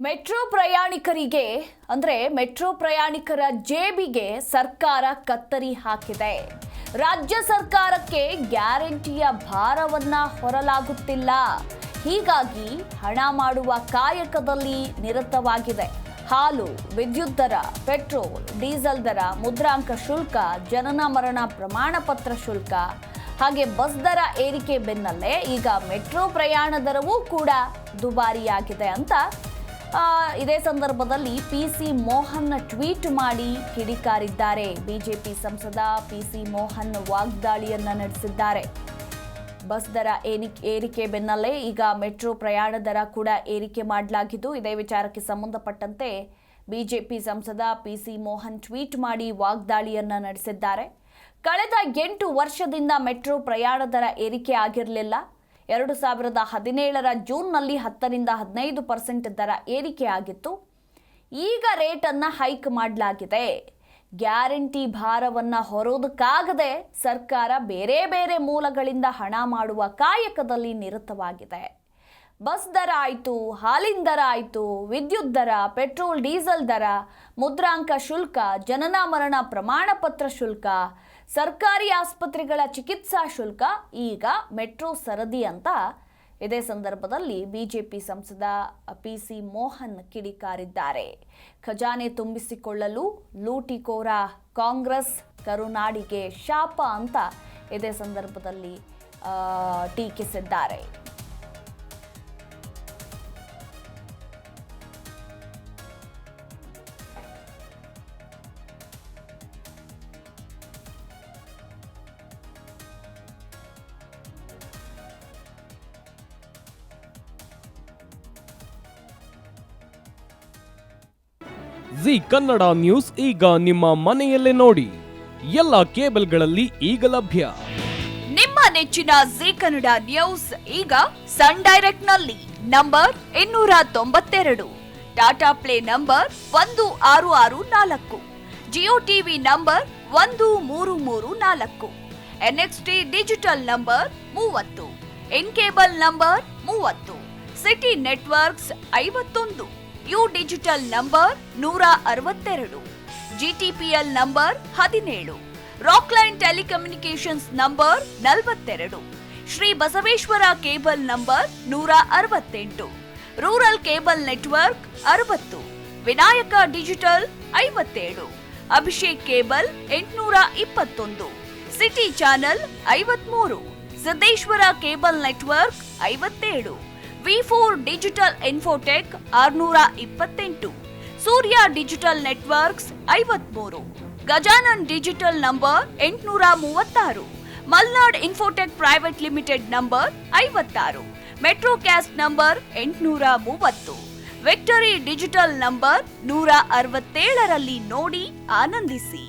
Metro ಪ್ರಯಾಣಿಕರ ಜೇಬಿಗೆ ಸರ್ಕಾರ ಕತ್ತರಿ ಹಾಕಿದೆ. ರಾಜ್ಯ ಸರ್ಕಾರಕ್ಕೆ ಗ್ಯಾರಂಟಿಯ ಭಾರವನ್ನ ಹೊರಲಾಗುತ್ತಿಲ್ಲ. ಹೀಗಾಗಿ ಹಣ ಮಾಡುವ ಕಾಯಕದಲ್ಲಿ ನಿರತವಾಗಿದೆ. ಹಾಲು, ವಿದ್ಯುತ್ ದರ, ಪೆಟ್ರೋಲ್, ಡೀಸೆಲ್ ದರ, ಮುದ್ರಾಂಕ ಶುಲ್ಕ, ಜನನ ಮರಣ ಪ್ರಮಾಣ ಪತ್ರ ಶುಲ್ಕ ಹಾಗೆ ಬಸ್ ದರ ಏರಿಕೆ ಬೆನ್ನಲ್ಲೇ ಈಗ ಮೆಟ್ರೋ ಪ್ರಯಾಣ ದರವೂ ಕೂಡ ದುಬಾರಿಯಾಗಿದೆ ಅಂತ ಇದೇ ಸಂದರ್ಭದಲ್ಲಿ ಪಿಸಿ ಮೋಹನ್ ಟ್ವೀಟ್ ಮಾಡಿ ಕಿಡಿಕಾರಿದ್ದಾರೆ. ಬಿಜೆಪಿ ಸಂಸದ ಪಿಸಿ ಮೋಹನ್ ವಾಗ್ದಾಳಿಯನ್ನ ನಡೆಸಿದ್ದಾರೆ. ಬಸ್ ದರ ಏರಿಕೆ ಬೆನ್ನಲ್ಲೇ ಈಗ ಮೆಟ್ರೋ ಪ್ರಯಾಣ ದರ ಕೂಡ ಏರಿಕೆ ಮಾಡಲಾಗಿದ್ದು, ಇದೇ ವಿಚಾರಕ್ಕೆ ಸಂಬಂಧಪಟ್ಟಂತೆ ಬಿಜೆಪಿ ಸಂಸದ ಪಿಸಿ ಮೋಹನ್ ಟ್ವೀಟ್ ಮಾಡಿ ವಾಗ್ದಾಳಿಯನ್ನ ನಡೆಸಿದ್ದಾರೆ. ಕಳೆದ 8 ವರ್ಷದಿಂದ ಮೆಟ್ರೋ ಪ್ರಯಾಣ ದರ ಏರಿಕೆ ಆಗಿರಲಿಲ್ಲ. 2017ರ ಜೂನ್ನಲ್ಲಿ 10ರಿಂದ 15% ದರ ಏರಿಕೆ ಆಗಿತ್ತು. ಈಗ ರೇಟನ್ನು ಹೈಕ್ ಮಾಡಲಾಗಿದೆ. ಗ್ಯಾರಂಟಿ ಭಾರವನ್ನ ಹೊರೋದಕ್ಕಾಗದೆ ಸರ್ಕಾರ ಬೇರೆ ಬೇರೆ ಮೂಲಗಳಿಂದ ಹಣ ಮಾಡುವ ಕಾಯಕದಲ್ಲಿ ನಿರತವಾಗಿದೆ. ಬಸ್ ದರ ಆಯಿತು, ಹಾಲಿನ ದರ ಆಯಿತು, ವಿದ್ಯುತ್ ದರ, ಪೆಟ್ರೋಲ್ ಡೀಸೆಲ್ ದರ, ಮುದ್ರಾಂಕ ಶುಲ್ಕ, ಜನನ ಮರಣ ಪ್ರಮಾಣ ಪತ್ರ ಶುಲ್ಕ, ಸರ್ಕಾರಿ ಆಸ್ಪತ್ರೆಗಳ ಚಿಕಿತ್ಸಾ ಶುಲ್ಕ, ಈಗ ಮೆಟ್ರೋ ಸರದಿ ಅಂತ ಇದೇ ಸಂದರ್ಭದಲ್ಲಿ ಬಿಜೆಪಿ ಸಂಸದ ಪಿಸಿ ಮೋಹನ್ ಕಿಡಿಕಾರಿದ್ದಾರೆ. ಖಜಾನೆ ತುಂಬಿಸಿಕೊಳ್ಳಲು ಲೂಟಿಕೋರ ಕಾಂಗ್ರೆಸ್ ಕರುನಾಡಿಗೆ ಶಾಪ ಅಂತ ಇದೇ ಸಂದರ್ಭದಲ್ಲಿ ಟೀಕಿಸಿದ್ದಾರೆ. ಜಿ ಕನ್ನಡ ನ್ಯೂಸ್ ಈಗ ನಿಮ್ಮ ಮನೆಯಲ್ಲೇ ನೋಡಿ. ಎಲ್ಲ ಕೇಬಲ್ಗಳಲ್ಲಿ ಈಗ ಲಭ್ಯ. ನಿಮ್ಮ ನೆಚ್ಚಿನ ಜಿ ಕನ್ನಡ ನ್ಯೂಸ್ ಈಗ ಸನ್ ಡೈರೆಕ್ಟ್ ನಲ್ಲಿ number 292, Tata play number 1664, Jio TV number 1334, NXT digital number 30, in cable number 30, city networks 51, U digital number 162, GTPL number 17, Rockline telecommunications number 42, Shri Basaveshwara cable number 168, rural cable network 60, Vinayaka digital 57, Abhishek cable 821, city channel 53, Siddeshwara cable network 57, V4 digital Infotech 628, Surya digital networks 53, Gajanan digital number 836, Malnad Infotech Private Limited number 56, Metro Cast number 830, Victory digital number 167ರಲ್ಲಿ ನೋಡಿ ಆನಂದಿಸಿ.